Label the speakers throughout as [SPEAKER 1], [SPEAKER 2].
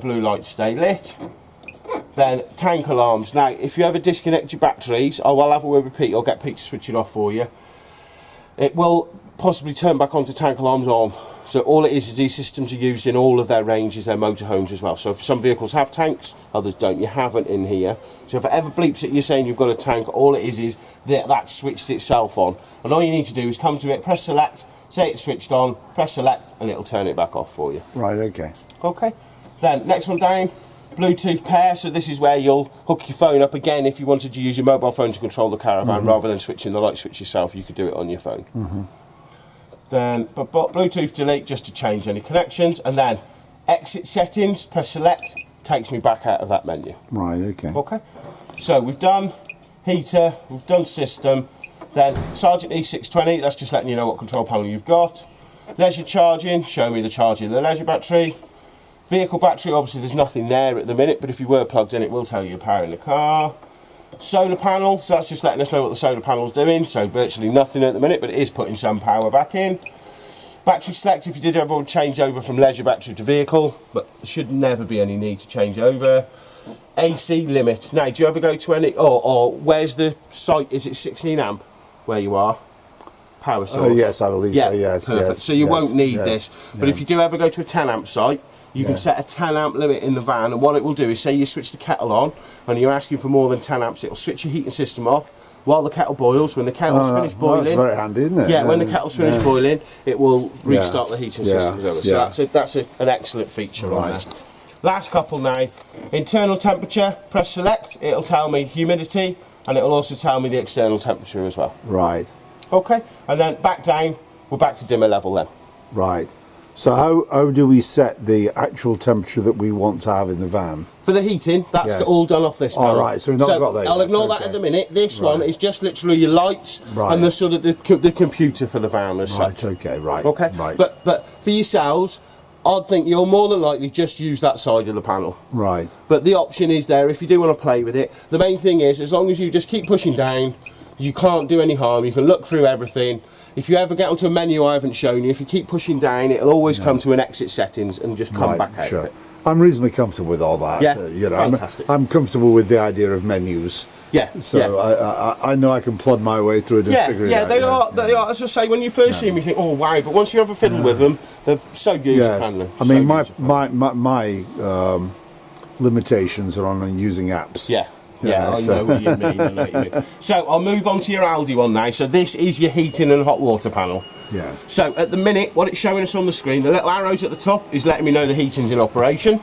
[SPEAKER 1] blue lights stay lit. Then tank alarms. Now, if you ever disconnect your batteries, I will have a word with Pete. I'll get Pete to switch it off for you. It will possibly turn back onto tank alarms on. So all it is these systems are used in all of their ranges, their motorhomes as well. So if some vehicles have tanks, others don't. You haven't in here. So if it ever bleeps at you saying you've got a tank, all it is that switched itself on. And all you need to do is come to it, press select, say it's switched on, press select, and it'll turn it back off for you.
[SPEAKER 2] Right, okay.
[SPEAKER 1] Okay. Then next one down, Bluetooth pair. So this is where you'll hook your phone up again. If you wanted to use your mobile phone to control the caravan rather than switching the light switch yourself, you could do it on your phone. Then but Bluetooth delete just to change any connections, and then exit settings, press select, takes me back out of that menu.
[SPEAKER 2] Right, okay.
[SPEAKER 1] Okay. So we've done heater, we've done system, then Sergeant E620, that's just letting you know what control panel you've got. Leisure charging, show me the charging of the leisure battery. Vehicle battery, obviously there's nothing there at the minute, but if you were plugged in, it will tell you you're powering the car. Solar panel, so that's just letting us know what the solar panel's doing, so virtually nothing at the minute, but it is putting some power back in. Battery select, if you did ever change over from leisure battery to vehicle, but there should never be any need to change over. AC limit, now do you ever go to any, or where's the site, is it 16 amp where you are? Power source?
[SPEAKER 2] Oh yes, I believe so, yes.
[SPEAKER 1] Perfect,
[SPEAKER 2] yes,
[SPEAKER 1] so you
[SPEAKER 2] yes,
[SPEAKER 1] won't need
[SPEAKER 2] yes,
[SPEAKER 1] this, but if you do ever go to a 10 amp site, you can set a 10 amp limit in the van, and what it will do is, say you switch the kettle on and you're asking for more than 10 amps, it'll switch your heating system off while the kettle boils. When the kettle's finished boiling,
[SPEAKER 2] that's very handy, isn't it?
[SPEAKER 1] Yeah, when the kettle's finished boiling, it will restart the heating system. So that's an excellent feature on there. Last couple now, internal temperature, press select, it'll tell me humidity, and it'll also tell me the external temperature as well.
[SPEAKER 2] Right.
[SPEAKER 1] Okay, and then back down, we're back to dimmer level then.
[SPEAKER 2] Right. So how do we set the actual temperature that we want to have in the van?
[SPEAKER 1] For the heating, that's all done off this panel.
[SPEAKER 2] All right, so we've not got that.
[SPEAKER 1] I'll ignore that at the minute. This one is just literally your lights and the sort of the computer for the van as such.
[SPEAKER 2] Okay, right.
[SPEAKER 1] Okay,
[SPEAKER 2] right.
[SPEAKER 1] But for yourselves, I'd think you'll more than likely just use that side of the panel.
[SPEAKER 2] Right.
[SPEAKER 1] But the option is there if you do want to play with it. The main thing is, as long as you just keep pushing down, you can't do any harm. You can look through everything. If you ever get onto a menu I haven't shown you, if you keep pushing down, it'll always come to an exit settings and just come back out of it.
[SPEAKER 2] I'm reasonably comfortable with all that.
[SPEAKER 1] Yeah, fantastic.
[SPEAKER 2] I'm comfortable with the idea of menus.
[SPEAKER 1] Yeah.
[SPEAKER 2] So I know I can plod my way through it and figure it out.
[SPEAKER 1] They are. As I say, when you first see them, you think, oh wow, but once you ever fiddle with them, they're so user friendly.
[SPEAKER 2] I mean, my limitations are on using apps.
[SPEAKER 1] Yeah. Yeah, I know what you mean. So I'll move on to your Aldi one now. So this is your heating and hot water panel.
[SPEAKER 2] Yes.
[SPEAKER 1] So at the minute, what it's showing us on the screen, the little arrows at the top is letting me know the heating's in operation.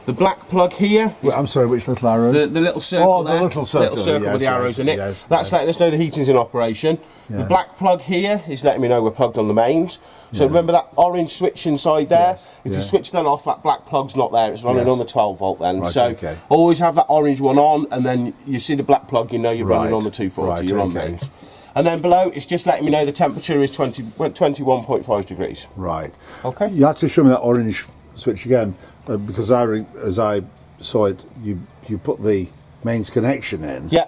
[SPEAKER 1] The black plug here.
[SPEAKER 2] I'm sorry, which little arrows?
[SPEAKER 1] The little circle.
[SPEAKER 2] Oh, the
[SPEAKER 1] there,
[SPEAKER 2] little circle.
[SPEAKER 1] With the arrows in it. That's letting us know the heating's in operation. Yeah. The black plug here is letting me know we're plugged on the mains. So remember that orange switch inside there? Yes. If you switch that off, that black plug's not there. It's running on the 12 volt then.
[SPEAKER 2] Right,
[SPEAKER 1] so always have that orange one on, and then you see the black plug, you know you're running on the 240. You're on mains. And then below, it's just letting me know the temperature is 21.5 degrees.
[SPEAKER 2] Right.
[SPEAKER 1] Okay.
[SPEAKER 2] You have to show me that orange switch again, because as I saw it, you put the mains connection in.
[SPEAKER 1] Yeah.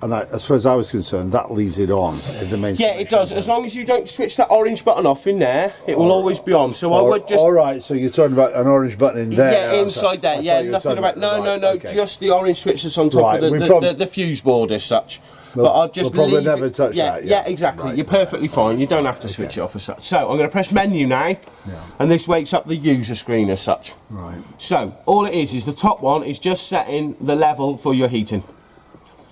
[SPEAKER 2] And as far as I was concerned, that leaves it on. If the mains
[SPEAKER 1] it does. As long as you don't switch that orange button off in there, it will always be on. So I would just.
[SPEAKER 2] All right. So you're talking about an orange button in there.
[SPEAKER 1] Yeah, inside there. Yeah, nothing about. No. Just the orange switch that's on top of the fuse board as such. But I'll just
[SPEAKER 2] we'll probably never touch that.
[SPEAKER 1] Yeah, exactly. Right, you're perfectly fine. You don't have to switch it off as such. So I'm going to press menu now, and this wakes up the user screen as such.
[SPEAKER 2] Right.
[SPEAKER 1] So all it is the top one is just setting the level for your heating.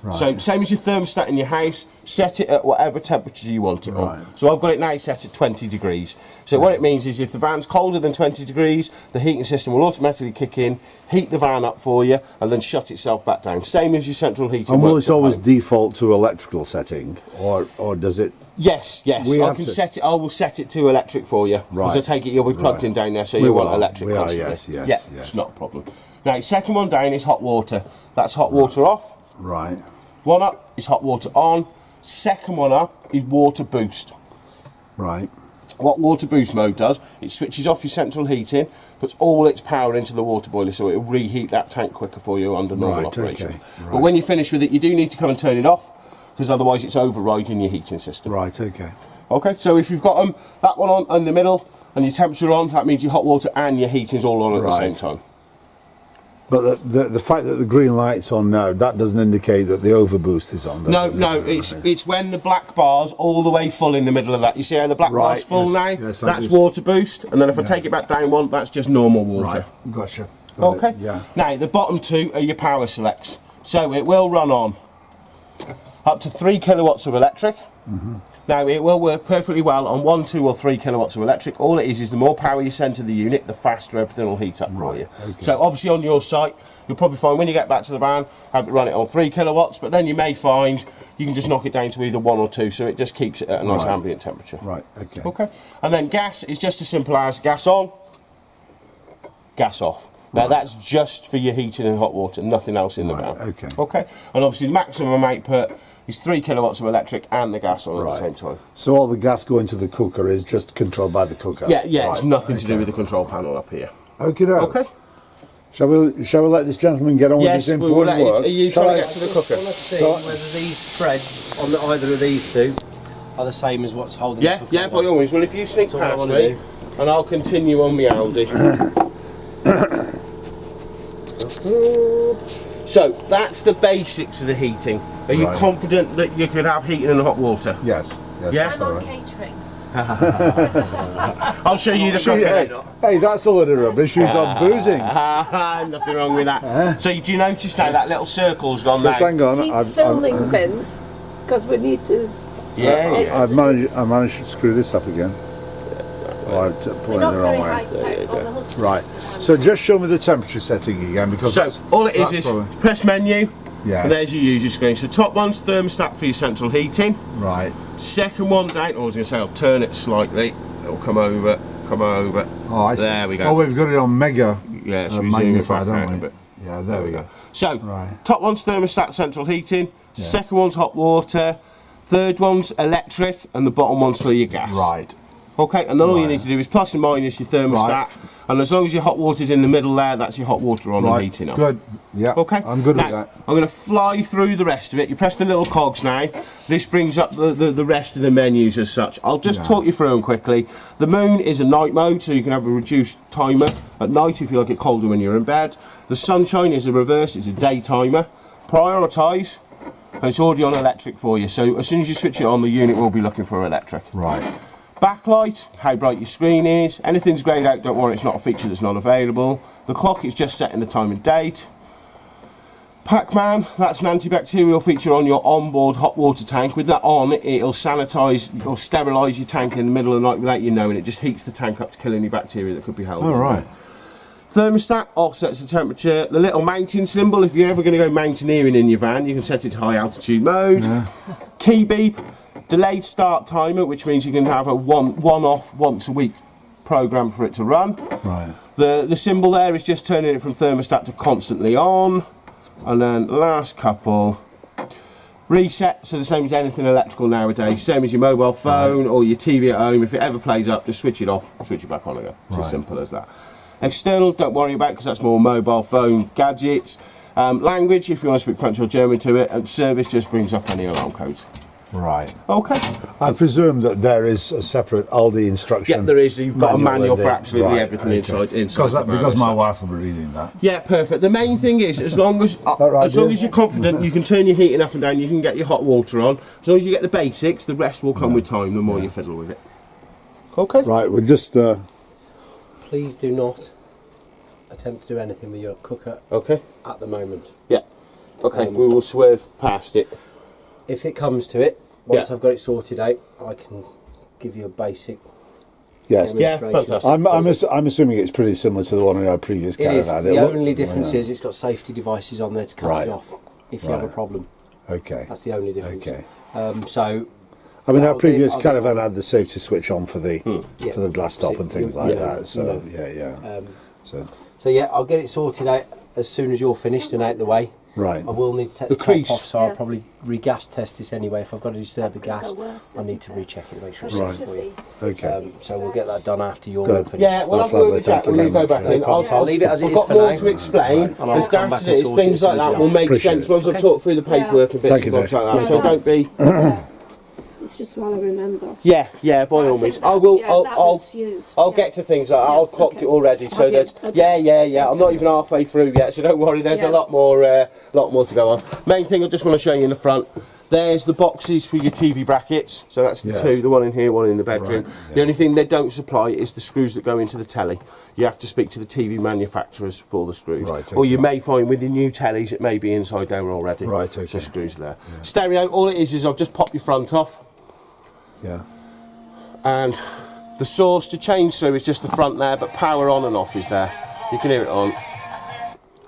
[SPEAKER 1] Right. So same as your thermostat in your house, set it at whatever temperature you want it on. So I've got it now set at 20 degrees. So what it means is if the van's colder than 20 degrees, the heating system will automatically kick in, heat the van up for you, and then shut itself back down. Same as your central heating.
[SPEAKER 2] And will it always default to electrical setting, or does it?
[SPEAKER 1] Yes. I can set it. I will set it to electric for you because I take it you'll be plugged in down there, so you want electric constantly.
[SPEAKER 2] Yes.
[SPEAKER 1] It's not a problem. Now, second one down is hot water. That's hot water off.
[SPEAKER 2] Right.
[SPEAKER 1] One up is hot water on. Second one up is water boost.
[SPEAKER 2] Right.
[SPEAKER 1] What water boost mode does, it switches off your central heating, puts all its power into the water boiler, so it will reheat that tank quicker for you under normal operation. Okay. But when you finish with it, you do need to come and turn it off, because otherwise it's overriding your heating system.
[SPEAKER 2] Right, okay.
[SPEAKER 1] Okay, so if you've got that one on in the middle and your temperature on, that means your hot water and your heating's all on at the same time.
[SPEAKER 2] But the fact that the green light's on now, that doesn't indicate that the overboost is on.
[SPEAKER 1] No, it's when the black bar's all the way full in the middle of that. You see how the black bar's full now?
[SPEAKER 2] Yes,
[SPEAKER 1] that's water boost, and then if I take it back down one, that's just normal water.
[SPEAKER 2] Right, gotcha. Got
[SPEAKER 1] Okay.
[SPEAKER 2] it, yeah.
[SPEAKER 1] Now the bottom two are your power selects. So it will run on up to 3 kilowatts of electric. Now it will work perfectly well on 1, 2 or 3 kilowatts of electric. All it is the more power you send to the unit, the faster everything will heat up for you.
[SPEAKER 2] Okay.
[SPEAKER 1] So obviously on your site, you'll probably find when you get back to the van, have it run it on 3 kilowatts, but then you may find you can just knock it down to either 1 or 2, so it just keeps it at a nice ambient temperature.
[SPEAKER 2] Right, okay.
[SPEAKER 1] Okay. And then gas is just as simple as gas on, gas off. Now that's just for your heating and hot water, nothing else in the van.
[SPEAKER 2] Okay.
[SPEAKER 1] Okay. And obviously the maximum output is 3 kilowatts of electric and the gas on at the same time.
[SPEAKER 2] So all the gas going to the cooker is just controlled by the cooker?
[SPEAKER 1] Yeah, it's
[SPEAKER 2] Right,
[SPEAKER 1] nothing to do with the control panel up here.
[SPEAKER 2] Okay.
[SPEAKER 1] Okay.
[SPEAKER 2] Shall we let this gentleman get on with
[SPEAKER 1] Yes,
[SPEAKER 2] his
[SPEAKER 1] we will
[SPEAKER 2] important
[SPEAKER 1] let
[SPEAKER 2] work?
[SPEAKER 1] Are you
[SPEAKER 2] Shall
[SPEAKER 1] trying
[SPEAKER 2] I-
[SPEAKER 1] to get to the cooker?
[SPEAKER 3] See whether these threads on either of these two are the same as what's holding
[SPEAKER 1] Yeah,
[SPEAKER 3] the cooker
[SPEAKER 1] yeah,
[SPEAKER 3] on.
[SPEAKER 1] by all means. Well, if you sneak
[SPEAKER 3] all I
[SPEAKER 1] past
[SPEAKER 3] wanna
[SPEAKER 1] me,
[SPEAKER 3] do.
[SPEAKER 1] and I'll continue on my Aldi. So that's the basics of the heating. Are you
[SPEAKER 2] Right.
[SPEAKER 1] confident that you could have heating and hot water?
[SPEAKER 2] Yes.
[SPEAKER 1] Yeah?
[SPEAKER 2] That's
[SPEAKER 4] I'm
[SPEAKER 2] all
[SPEAKER 4] on
[SPEAKER 2] right.
[SPEAKER 4] catering.
[SPEAKER 1] I'll show you the cooker.
[SPEAKER 2] Hey, that's a lot of rubbish. She's on boozing.
[SPEAKER 1] Nothing wrong with that. So do you notice now that little circle's gone
[SPEAKER 2] Just
[SPEAKER 1] now?
[SPEAKER 2] hang on.
[SPEAKER 4] Keep filming things because we need to.
[SPEAKER 1] Yeah.
[SPEAKER 2] I've managed to screw this up again. Oh, I've
[SPEAKER 4] We're
[SPEAKER 2] put it
[SPEAKER 4] not
[SPEAKER 2] the
[SPEAKER 4] very
[SPEAKER 2] wrong way.
[SPEAKER 4] high tech on the husband.
[SPEAKER 2] Right. So just show me the temperature setting again, because
[SPEAKER 1] So
[SPEAKER 2] that's,
[SPEAKER 1] all it
[SPEAKER 2] that's
[SPEAKER 1] is
[SPEAKER 2] probably-
[SPEAKER 1] press menu.
[SPEAKER 2] Yes.
[SPEAKER 1] And there's your user screen. So top one's thermostat for your central heating.
[SPEAKER 2] right.
[SPEAKER 1] Second one down. I was going to say I'll turn it slightly. It'll come over.
[SPEAKER 2] Oh, I see.
[SPEAKER 1] There we go.
[SPEAKER 2] Oh, we've got it on mega.
[SPEAKER 1] Yeah, so we zoom it back
[SPEAKER 2] magnified,
[SPEAKER 1] out a
[SPEAKER 2] don't we?
[SPEAKER 1] bit.
[SPEAKER 2] Yeah, there we go.
[SPEAKER 1] So
[SPEAKER 2] Right.
[SPEAKER 1] top one's thermostat central heating. Second one's hot water. Third one's electric, and the bottom one's for your gas.
[SPEAKER 2] Right.
[SPEAKER 1] Okay, and then all you
[SPEAKER 2] Right.
[SPEAKER 1] need to do is plus and minus your thermostat,
[SPEAKER 2] Right.
[SPEAKER 1] and as long as your hot water's in the middle there, that's your hot water on and
[SPEAKER 2] Right.
[SPEAKER 1] heating up.
[SPEAKER 2] Good. Yeah.
[SPEAKER 1] Okay,
[SPEAKER 2] I'm good
[SPEAKER 1] now,
[SPEAKER 2] with that.
[SPEAKER 1] I'm going to fly through the rest of it. You press the little cogs now. This brings up the rest of the menus as such. I'll just talk you through them quickly. The moon is a night mode, so you can have a reduced timer at night if you like it colder when you're in bed. The sunshine is a reverse, it's a day timer. Prioritise, and it's already on electric for you. So as soon as you switch it on, the unit will be looking for electric.
[SPEAKER 2] Right.
[SPEAKER 1] Backlight, how bright your screen is. Anything's greyed out, don't worry, it's not a feature that's not available. The clock is just setting the time and date. Pac-Man, that's an antibacterial feature on your onboard hot water tank. With that on, it'll sanitise or sterilise your tank in the middle of the night without you knowing. It just heats the tank up to kill any bacteria that could be held.
[SPEAKER 2] All
[SPEAKER 1] in
[SPEAKER 2] right.
[SPEAKER 1] there. Thermostat offsets the temperature. The little mountain symbol, if you're ever going to go mountaineering in your van, you can set it to high altitude mode. Key beep, delayed start timer, which means you can have a one-off once a week program for it to run.
[SPEAKER 2] Right.
[SPEAKER 1] The symbol there is just turning it from thermostat to constantly on. And then last couple, reset, so the same as anything electrical nowadays, same as your mobile phone or your TV at home. If it ever plays up, just switch it off, switch it back on again. It's as simple as that. External, don't worry about, because that's more mobile phone gadgets. Language, if you want to speak French or German to it, and service just brings up any alarm codes.
[SPEAKER 2] Right.
[SPEAKER 1] Okay.
[SPEAKER 2] I presume that there is a separate Aldi instruction.
[SPEAKER 1] Yeah, there is. You've got a manual for
[SPEAKER 2] there.
[SPEAKER 1] absolutely
[SPEAKER 2] Right,
[SPEAKER 1] everything
[SPEAKER 2] okay.
[SPEAKER 1] inside
[SPEAKER 2] Because
[SPEAKER 1] the van
[SPEAKER 2] because
[SPEAKER 1] as
[SPEAKER 2] my
[SPEAKER 1] such.
[SPEAKER 2] wife will be reading that.
[SPEAKER 1] Yeah, perfect. The main thing is, as long as
[SPEAKER 2] right,
[SPEAKER 1] as long
[SPEAKER 2] dear?
[SPEAKER 1] as you're confident, you can turn your heating up and down. You can get your hot water on. As long as you get the basics, the rest will come with time. The more you fiddle with it. Okay.
[SPEAKER 2] Right. We're just.
[SPEAKER 3] Please do not attempt to do anything with your cooker
[SPEAKER 1] Okay.
[SPEAKER 3] at the moment.
[SPEAKER 1] Yeah. Okay. We will swerve past it.
[SPEAKER 3] If it comes to it, once
[SPEAKER 1] Yeah.
[SPEAKER 3] I've got it sorted out, I can give you a basic
[SPEAKER 2] Yes.
[SPEAKER 1] Yeah.
[SPEAKER 3] demonstration.
[SPEAKER 1] Fantastic.
[SPEAKER 2] I'm assuming it's pretty similar to the one in our previous
[SPEAKER 3] It is.
[SPEAKER 2] caravan.
[SPEAKER 3] The only difference is it's got safety devices on there to cut
[SPEAKER 2] Right.
[SPEAKER 3] it off if you have a
[SPEAKER 2] Right.
[SPEAKER 3] problem.
[SPEAKER 2] Okay.
[SPEAKER 3] That's the only difference.
[SPEAKER 2] Okay.
[SPEAKER 3] So
[SPEAKER 2] I mean,
[SPEAKER 3] I'll
[SPEAKER 2] our
[SPEAKER 3] get
[SPEAKER 2] previous
[SPEAKER 3] it- I'll get
[SPEAKER 2] caravan had the safety switch on for the
[SPEAKER 3] Yeah.
[SPEAKER 2] for the glass top
[SPEAKER 3] So
[SPEAKER 2] and things
[SPEAKER 3] you-
[SPEAKER 2] like
[SPEAKER 3] yeah.
[SPEAKER 2] that. So
[SPEAKER 3] Yeah.
[SPEAKER 2] yeah. So
[SPEAKER 3] So yeah, I'll get it sorted out as soon as you're finished and out the way.
[SPEAKER 2] right.
[SPEAKER 3] I will need to take
[SPEAKER 1] The
[SPEAKER 3] the top
[SPEAKER 1] crease.
[SPEAKER 3] off, so I'll
[SPEAKER 4] Yeah.
[SPEAKER 3] probably re-gas test this anyway. If I've got to disturb the
[SPEAKER 4] That's
[SPEAKER 3] gas,
[SPEAKER 4] gonna go worse,
[SPEAKER 3] I need
[SPEAKER 4] isn't
[SPEAKER 3] to
[SPEAKER 4] it?
[SPEAKER 3] recheck it to make sure it's
[SPEAKER 2] Right.
[SPEAKER 3] safe for you.
[SPEAKER 2] Okay.
[SPEAKER 3] So we'll get that done after you're
[SPEAKER 2] Good.
[SPEAKER 3] all finished.
[SPEAKER 1] Yeah, well,
[SPEAKER 2] That's
[SPEAKER 1] I'll work
[SPEAKER 2] lovely,
[SPEAKER 1] with Jack
[SPEAKER 2] thank you
[SPEAKER 1] when we
[SPEAKER 2] very
[SPEAKER 1] go
[SPEAKER 2] much.
[SPEAKER 1] back in.
[SPEAKER 3] No problem. So I'll leave it as it
[SPEAKER 1] I've
[SPEAKER 3] is
[SPEAKER 1] got
[SPEAKER 3] for
[SPEAKER 1] more
[SPEAKER 3] now.
[SPEAKER 1] to explain.
[SPEAKER 3] Right. And I'll
[SPEAKER 1] As
[SPEAKER 3] come
[SPEAKER 1] daft
[SPEAKER 3] back
[SPEAKER 1] as
[SPEAKER 3] and
[SPEAKER 1] it is,
[SPEAKER 3] sort it
[SPEAKER 1] things
[SPEAKER 3] as soon
[SPEAKER 1] like
[SPEAKER 3] as
[SPEAKER 1] that
[SPEAKER 3] you
[SPEAKER 1] will
[SPEAKER 3] are.
[SPEAKER 1] make
[SPEAKER 2] Appreciate
[SPEAKER 1] sense
[SPEAKER 2] it.
[SPEAKER 1] once I've talked through the paperwork and bits
[SPEAKER 2] Thank
[SPEAKER 1] and
[SPEAKER 2] you,
[SPEAKER 1] bobs
[SPEAKER 2] Dave.
[SPEAKER 1] like that. So don't be
[SPEAKER 4] It's just one I remember.
[SPEAKER 1] Yeah, by all
[SPEAKER 4] think
[SPEAKER 1] means.
[SPEAKER 4] that-
[SPEAKER 1] I will.
[SPEAKER 4] yeah, that
[SPEAKER 1] I'll
[SPEAKER 4] looks used,
[SPEAKER 1] I'll
[SPEAKER 4] yeah.
[SPEAKER 1] get to things. I've clocked
[SPEAKER 4] okay.
[SPEAKER 1] it already. So
[SPEAKER 4] Have you?
[SPEAKER 1] there's.
[SPEAKER 4] Okay.
[SPEAKER 1] Yeah. I'm not even halfway through yet, so don't worry. There's a
[SPEAKER 4] Yeah.
[SPEAKER 1] lot more to go on. Main thing I just want to show you in the front. There's the boxes for your TV brackets. So that's the
[SPEAKER 2] Yes.
[SPEAKER 1] two. The one in here, one in the bedroom.
[SPEAKER 2] Right, yeah.
[SPEAKER 1] The only thing they don't supply is the screws that go into the telly. You have to speak to the TV manufacturers for the screws.
[SPEAKER 2] Right,
[SPEAKER 1] Or you
[SPEAKER 2] okay.
[SPEAKER 1] may find with your new tellies it may be inside there already.
[SPEAKER 2] Right,
[SPEAKER 1] So
[SPEAKER 2] okay.
[SPEAKER 1] screws there. Stereo. All it is I'll just pop your front off.
[SPEAKER 2] Yeah.
[SPEAKER 1] And the source to change through is just the front there, but power on and off is there. You can hear it on.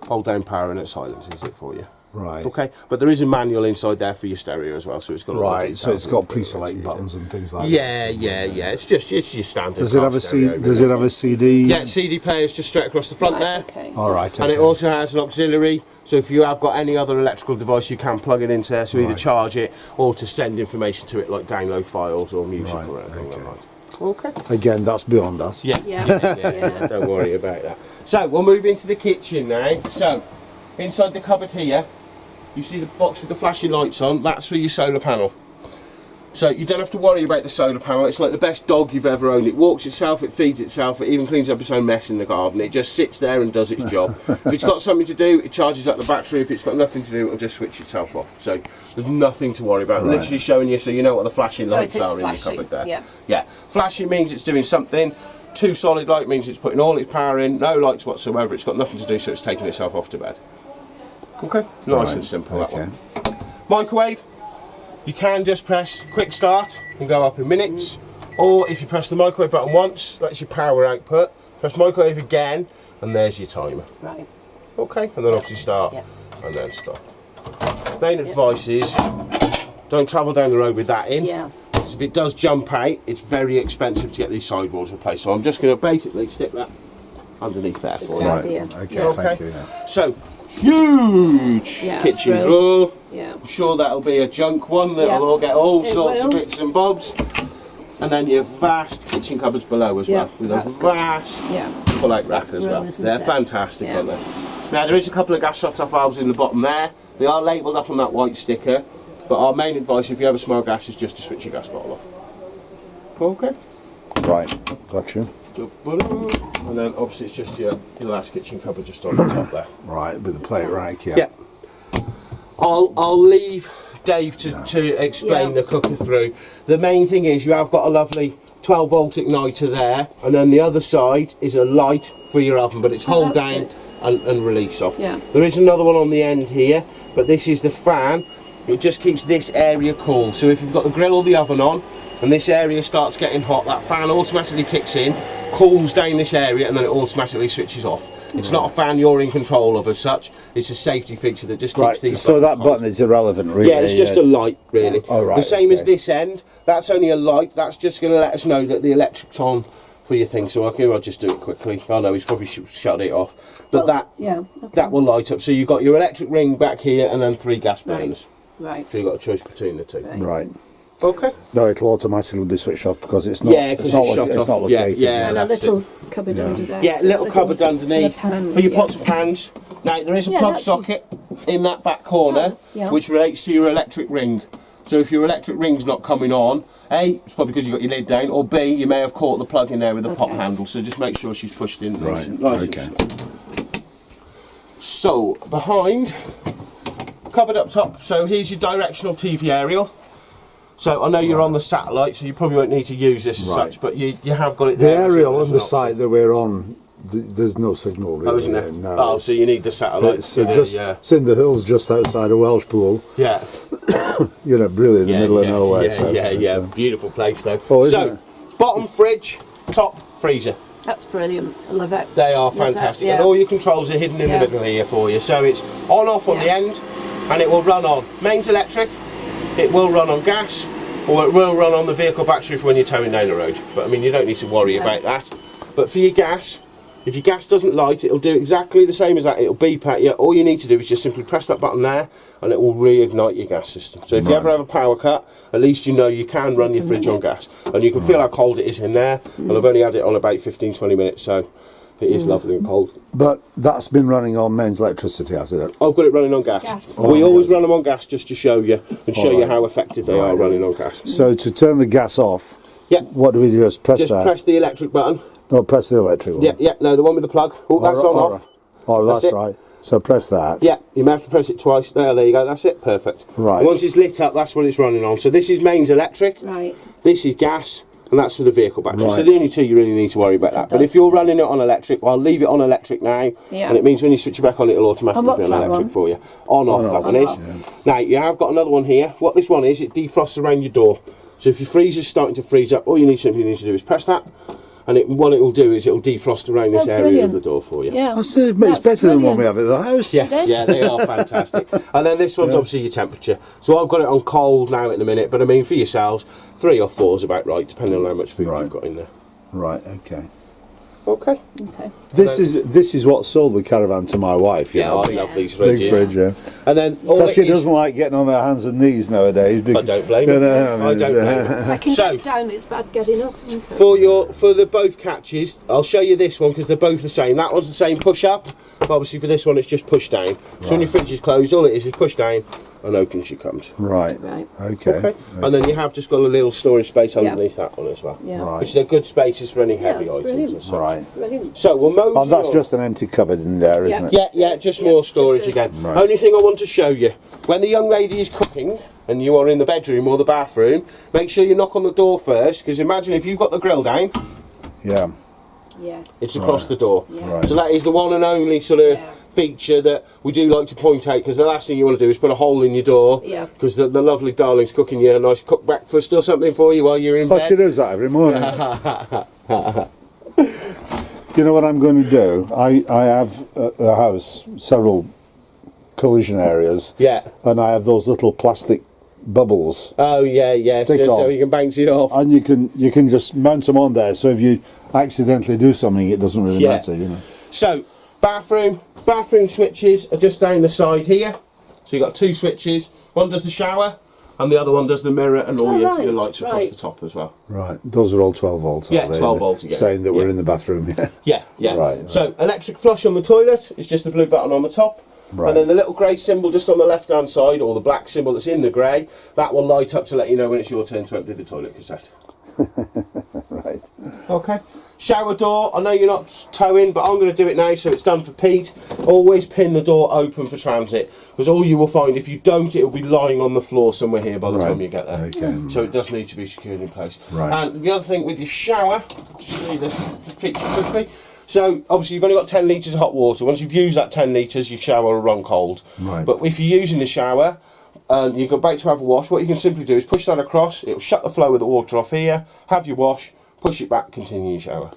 [SPEAKER 1] Hold down power and it silences it for you.
[SPEAKER 2] Right.
[SPEAKER 1] Okay, but there is a manual inside there for your stereo as well, so it's got all the
[SPEAKER 2] Right. So
[SPEAKER 1] details
[SPEAKER 2] it's got
[SPEAKER 1] and information
[SPEAKER 2] pre-select
[SPEAKER 1] you
[SPEAKER 2] buttons and things like
[SPEAKER 1] need. Yeah. It's your standard.
[SPEAKER 2] Does it
[SPEAKER 1] car
[SPEAKER 2] have a
[SPEAKER 1] stereo,
[SPEAKER 2] Does
[SPEAKER 1] really.
[SPEAKER 2] it have a CD?
[SPEAKER 1] Yeah, CD player's just straight across the front there.
[SPEAKER 4] Okay.
[SPEAKER 2] All right.
[SPEAKER 1] And it
[SPEAKER 2] okay.
[SPEAKER 1] also has an auxiliary, so if you have got any other electrical device, you can plug it into there to either
[SPEAKER 2] Right.
[SPEAKER 1] charge it or to send information to it, like download files or music
[SPEAKER 2] Right,
[SPEAKER 1] or anything
[SPEAKER 2] okay.
[SPEAKER 1] like that. Okay.
[SPEAKER 2] Again, that's beyond us.
[SPEAKER 1] Yeah.
[SPEAKER 4] Yeah.
[SPEAKER 1] Don't worry about that. So we'll move into the kitchen now. So inside the cupboard here, you see the box with the flashing lights on. That's for your solar panel. So you don't have to worry about the solar panel. It's like the best dog you've ever owned. It walks itself, it feeds itself, it even cleans up its own mess in the garden. It just sits there and does its job. If it's got something to do, it charges up the battery. If it's got nothing to do, it'll just switch itself off. So there's nothing to worry about.
[SPEAKER 2] Right.
[SPEAKER 1] Literally showing you so you know what the flashing
[SPEAKER 4] So
[SPEAKER 1] lights
[SPEAKER 4] it's
[SPEAKER 1] are in your
[SPEAKER 4] flashing,
[SPEAKER 1] cupboard there.
[SPEAKER 4] yeah.
[SPEAKER 1] Flashing means it's doing something. Two solid light means it's putting all its power in. No lights whatsoever. It's got nothing to do, so it's taking itself off to bed. Okay, nice
[SPEAKER 2] Right,
[SPEAKER 1] and simple that
[SPEAKER 2] okay.
[SPEAKER 1] one. Microwave. You can just press quick start and go up in minutes, or if you press the microwave button once, that's your power output. Press microwave again, and there's your timer.
[SPEAKER 4] Right.
[SPEAKER 1] Okay, and then obviously start
[SPEAKER 4] Yeah.
[SPEAKER 1] and then stop. Main advice is don't travel down the road with that in.
[SPEAKER 4] Yeah.
[SPEAKER 1] If it does jump out, it's very expensive to get these sidewalls replaced. So I'm just going to basically stick that underneath there for you.
[SPEAKER 4] Good
[SPEAKER 2] Right.
[SPEAKER 4] idea.
[SPEAKER 2] Okay.
[SPEAKER 4] Yeah.
[SPEAKER 2] Thank you. Yeah.
[SPEAKER 1] So huge
[SPEAKER 4] Yeah,
[SPEAKER 1] kitchen
[SPEAKER 4] it's
[SPEAKER 1] drawer.
[SPEAKER 4] Yeah.
[SPEAKER 1] I'm sure that'll be a junk one that'll
[SPEAKER 4] Yeah.
[SPEAKER 1] all get all
[SPEAKER 4] It
[SPEAKER 1] sorts of
[SPEAKER 4] will.
[SPEAKER 1] bits and bobs. And then your vast kitchen cupboards below as
[SPEAKER 4] Yeah,
[SPEAKER 1] well, with a
[SPEAKER 4] that's good.
[SPEAKER 1] vast
[SPEAKER 4] Yeah.
[SPEAKER 1] pull-out rack as
[SPEAKER 4] real,
[SPEAKER 1] well.
[SPEAKER 4] isn't
[SPEAKER 1] They're
[SPEAKER 4] it?
[SPEAKER 1] fantastic,
[SPEAKER 4] Yeah.
[SPEAKER 1] aren't they? Now there is a couple of gas shut-off valves in the bottom there. They are labelled up on that white sticker, but our main advice if you ever smell gas is just to switch your gas bottle off. Okay.
[SPEAKER 2] Right. Got you.
[SPEAKER 1] And then obviously it's just your last kitchen cupboard just on the top there.
[SPEAKER 2] Right. With the plate rack. Yeah.
[SPEAKER 1] Yeah. I'll leave Dave to explain
[SPEAKER 4] Yeah.
[SPEAKER 1] the cooker through. The main thing is you have got a lovely 12 volt igniter there, and then the other side is a light for your oven, but it's
[SPEAKER 4] Oh,
[SPEAKER 1] hold
[SPEAKER 4] that's
[SPEAKER 1] down
[SPEAKER 4] good.
[SPEAKER 1] and release off.
[SPEAKER 4] Yeah.
[SPEAKER 1] There is another one on the end here, but this is the fan. It just keeps this area cool. So if you've got the grill or the oven on and this area starts getting hot, that fan automatically kicks in, cools down this area, and then it automatically switches off. It's not a fan you're in control of as such. It's a safety feature that just keeps
[SPEAKER 2] Right.
[SPEAKER 1] these
[SPEAKER 2] So that
[SPEAKER 1] buttons on.
[SPEAKER 2] button is irrelevant, really.
[SPEAKER 1] Yeah, it's just a light, really.
[SPEAKER 2] Oh, right,
[SPEAKER 1] The same as
[SPEAKER 2] okay.
[SPEAKER 1] this end. That's only a light. That's just going to let us know that the electric's on for your thing. So I'll just do it quickly. I know he's probably shut it off, but
[SPEAKER 4] Well, yeah. Okay.
[SPEAKER 1] that will light up. So you've got your electric ring back here, and then 3 gas
[SPEAKER 4] Right.
[SPEAKER 1] burners.
[SPEAKER 4] Right.
[SPEAKER 1] So you've got a choice between the two.
[SPEAKER 2] Right.
[SPEAKER 1] Okay.
[SPEAKER 2] No, it'll automatically be switched off because it's not.
[SPEAKER 1] Yeah, 'cause
[SPEAKER 2] it's not,
[SPEAKER 1] it's shut
[SPEAKER 2] it's
[SPEAKER 1] off.
[SPEAKER 2] not
[SPEAKER 1] Yeah,
[SPEAKER 2] located.
[SPEAKER 1] yeah.
[SPEAKER 4] And a
[SPEAKER 1] that's
[SPEAKER 4] little cupboard under there.
[SPEAKER 1] Yeah,
[SPEAKER 4] so
[SPEAKER 1] little cupboard underneath
[SPEAKER 4] for the pans,
[SPEAKER 1] for your
[SPEAKER 4] yeah.
[SPEAKER 1] pots and pans. Now there is a
[SPEAKER 4] Yeah,
[SPEAKER 1] plug
[SPEAKER 4] that's
[SPEAKER 1] socket in that back corner,
[SPEAKER 4] Oh, yeah.
[SPEAKER 1] which relates to your electric ring. So if your electric ring's not coming on, A, it's probably because you've got your lid down, or B, you may have caught the plug in there with the pot
[SPEAKER 4] Okay.
[SPEAKER 1] handle. So just make sure she's pushed in
[SPEAKER 2] Right,
[SPEAKER 1] nice
[SPEAKER 2] okay.
[SPEAKER 1] and slow. So behind, cupboard up top. So here's your directional TV aerial. So I know you're on the satellite, so you probably won't need to use this as
[SPEAKER 2] Right.
[SPEAKER 1] such, but you have got it
[SPEAKER 2] The
[SPEAKER 1] there. as
[SPEAKER 2] aerial
[SPEAKER 1] an
[SPEAKER 2] on the
[SPEAKER 1] option.
[SPEAKER 2] site that we're on, there's no signal really.
[SPEAKER 1] Oh, isn't there?
[SPEAKER 2] No,
[SPEAKER 1] Oh,
[SPEAKER 2] it's-
[SPEAKER 1] so you need the satellite.
[SPEAKER 2] It's
[SPEAKER 1] yeah.
[SPEAKER 2] it's in the hills just outside of Welshpool.
[SPEAKER 1] Yeah.
[SPEAKER 2] You know, really in the
[SPEAKER 1] Yeah,
[SPEAKER 2] middle
[SPEAKER 1] yeah,
[SPEAKER 2] of nowhere.
[SPEAKER 1] Yeah,
[SPEAKER 2] so,
[SPEAKER 1] yeah.
[SPEAKER 2] so-
[SPEAKER 1] Beautiful place though.
[SPEAKER 2] Oh, isn't
[SPEAKER 1] so,
[SPEAKER 2] it?
[SPEAKER 1] bottom fridge, top freezer.
[SPEAKER 4] That's brilliant. I love it.
[SPEAKER 1] They are
[SPEAKER 4] Love that,
[SPEAKER 1] fantastic,
[SPEAKER 4] yeah.
[SPEAKER 1] and all your controls are hidden in
[SPEAKER 4] Yeah.
[SPEAKER 1] the middle here for you. So it's on off on the
[SPEAKER 4] Yeah.
[SPEAKER 1] end, and it will run on mains electric. It will run on gas, or it will run on the vehicle battery for when you're towing down the road. But I mean, you don't need to worry
[SPEAKER 4] No.
[SPEAKER 1] about that. But for your gas, if your gas doesn't light, it'll do exactly the same as that. It'll beep at you. All you need to do is just simply press that button there, and it will reignite your gas system. So if you
[SPEAKER 2] Right.
[SPEAKER 1] ever have a power cut, at least you know you can run your fridge on gas, and you can feel how cold it is in there. And I've only had it on about 15-20 minutes, so It is lovely and cold.
[SPEAKER 2] But that's been running on mains electricity, has it?
[SPEAKER 1] I've got it running on gas.
[SPEAKER 4] Gas.
[SPEAKER 1] We always run them on gas just to show you and show you
[SPEAKER 2] Alright.
[SPEAKER 1] how effective they are running on gas.
[SPEAKER 2] So to turn the gas off,
[SPEAKER 1] Yeah,
[SPEAKER 2] what do we do? Just press
[SPEAKER 1] just
[SPEAKER 2] that?
[SPEAKER 1] press the electric button.
[SPEAKER 2] No, press the electric one.
[SPEAKER 1] Yeah, yeah, no, the one with the plug. Oh, that's on
[SPEAKER 2] All
[SPEAKER 1] off.
[SPEAKER 2] right. Oh,
[SPEAKER 1] That's
[SPEAKER 2] that's
[SPEAKER 1] it.
[SPEAKER 2] right. So press that.
[SPEAKER 1] Yeah, you may have to press it twice. There you go, that's it, perfect.
[SPEAKER 2] Right.
[SPEAKER 1] And once it's lit up, that's when it's running on. So this is mains electric,
[SPEAKER 4] Right.
[SPEAKER 1] this is gas, and that's for the vehicle battery.
[SPEAKER 2] Right.
[SPEAKER 1] So the only two you really need to worry about that. But if you're running it on electric, well, I'll leave it on electric now,
[SPEAKER 4] Yeah.
[SPEAKER 1] and it means when you switch it back on, it'll automatically
[SPEAKER 4] And what's
[SPEAKER 1] be on
[SPEAKER 4] that
[SPEAKER 1] electric
[SPEAKER 4] one?
[SPEAKER 1] for you. On, off, that one is. Now, you have got another one here. What this one is, it defrosts around your door. So if your freezer's starting to freeze up, all you need to do is press that, and what it will do is it'll defrost around this
[SPEAKER 4] Oh,
[SPEAKER 1] area
[SPEAKER 4] brilliant.
[SPEAKER 1] of the door for you.
[SPEAKER 4] Yeah.
[SPEAKER 2] It's better
[SPEAKER 4] That's
[SPEAKER 2] than what
[SPEAKER 4] brilliant.
[SPEAKER 2] we have at the house.
[SPEAKER 1] Yeah,
[SPEAKER 4] It is.
[SPEAKER 1] yeah, they are fantastic. And then this one's obviously your temperature. So I've got it on cold now at the minute, but I mean for yourselves, 3 or 4 is about right, depending on how much food
[SPEAKER 2] Right.
[SPEAKER 1] you've got in there.
[SPEAKER 2] Right. Okay.
[SPEAKER 1] Okay.
[SPEAKER 4] Okay.
[SPEAKER 2] This is what sold the caravan to my wife. You
[SPEAKER 1] Yeah,
[SPEAKER 2] know,
[SPEAKER 1] I
[SPEAKER 2] big,
[SPEAKER 1] love these
[SPEAKER 2] big
[SPEAKER 1] fridges.
[SPEAKER 2] fridge. Yeah.
[SPEAKER 1] And then all
[SPEAKER 2] Because
[SPEAKER 1] it
[SPEAKER 2] she
[SPEAKER 1] is-
[SPEAKER 2] doesn't like getting on her hands and knees nowadays.
[SPEAKER 1] I don't blame
[SPEAKER 2] You
[SPEAKER 1] her.
[SPEAKER 2] know,
[SPEAKER 1] I don't blame her.
[SPEAKER 4] I can
[SPEAKER 1] So-
[SPEAKER 4] get down, it's bad getting up, isn't it?
[SPEAKER 1] For the both catches, I'll show you this one because they're both the same. That one's the same push up, but obviously for this one it's just push down. So when your fridge is closed, all it is push down and open she comes.
[SPEAKER 2] Right.
[SPEAKER 4] Right.
[SPEAKER 2] Okay.
[SPEAKER 1] Okay. And then you have just got a little storage space underneath that one as well.
[SPEAKER 4] Yeah.
[SPEAKER 2] Right.
[SPEAKER 1] Which are good spaces for any heavy
[SPEAKER 4] it's
[SPEAKER 1] items
[SPEAKER 4] brilliant.
[SPEAKER 1] and such.
[SPEAKER 2] Right.
[SPEAKER 4] Brilliant.
[SPEAKER 1] So we'll mosey
[SPEAKER 2] Oh, that's
[SPEAKER 1] on.
[SPEAKER 2] just an empty cupboard in there, isn't it?
[SPEAKER 1] Yeah, yeah, just more storage again.
[SPEAKER 2] Right.
[SPEAKER 1] Only thing I want to show you, when the young lady is cooking and you are in the bedroom or the bathroom, make sure you knock on the door first, because imagine if you've got the grill down,
[SPEAKER 2] Yeah.
[SPEAKER 4] Yes.
[SPEAKER 1] it's across the door.
[SPEAKER 4] Yeah.
[SPEAKER 2] Right.
[SPEAKER 1] So that is the one and only sort of
[SPEAKER 4] Yeah.
[SPEAKER 1] feature that we do like to point out, because the last thing you want to do is put a hole in your door,
[SPEAKER 4] Yeah.
[SPEAKER 1] because the lovely darling's cooking you a nice cooked breakfast or something for you while you're in
[SPEAKER 2] Oh, she
[SPEAKER 1] bed.
[SPEAKER 2] does that every morning. You know what I'm going to do? I have at the house several collision areas,
[SPEAKER 1] Yeah.
[SPEAKER 2] and I have those little plastic bubbles,
[SPEAKER 1] Oh yeah, yeah.
[SPEAKER 2] Stick
[SPEAKER 1] So
[SPEAKER 2] on.
[SPEAKER 1] you can bounce it off.
[SPEAKER 2] and you can just mount them on there. So if you accidentally do something, it doesn't really
[SPEAKER 1] Yeah.
[SPEAKER 2] matter, you know.
[SPEAKER 1] So, bathroom switches are just down the side here. So you've got 2 switches. One does the shower, and the other one does the mirror and all
[SPEAKER 4] Oh,
[SPEAKER 1] your
[SPEAKER 4] right,
[SPEAKER 1] lights across
[SPEAKER 4] right.
[SPEAKER 1] the top as well.
[SPEAKER 2] Right, those are all 12 volts.
[SPEAKER 1] Yeah,
[SPEAKER 2] aren't they?
[SPEAKER 1] 12 volt again.
[SPEAKER 2] Saying that we're
[SPEAKER 1] Yeah.
[SPEAKER 2] in the bathroom. Yeah.
[SPEAKER 1] Yeah, yeah.
[SPEAKER 2] Right.
[SPEAKER 1] So, electric flush on the toilet is just the blue button on the top.
[SPEAKER 2] Right.
[SPEAKER 1] And then the little grey symbol just on the left hand side, or the black symbol that's in the grey, that will light up to let you know when it's your turn to empty the toilet cassette.
[SPEAKER 2] Right.
[SPEAKER 1] Okay. Shower door, I know you're not towing, but I'm going to do it now so it's done for Pete. Always pin the door open for transit, because all you will find, if you don't, it will be lying on the floor somewhere here by the
[SPEAKER 2] Right.
[SPEAKER 1] time you get there.
[SPEAKER 2] Okay.
[SPEAKER 1] So it does need to be secured in place.
[SPEAKER 2] Right.
[SPEAKER 1] And the other thing with your shower, just show you this feature quickly. So obviously you've only got 10 litres of hot water. Once you've used that 10 litres, your shower will run cold.
[SPEAKER 2] Right.
[SPEAKER 1] But if you're using the shower and you're about to have a wash, what you can simply do is push that across. It'll shut the flow of the water off here. Have your wash, push it back, continue your shower.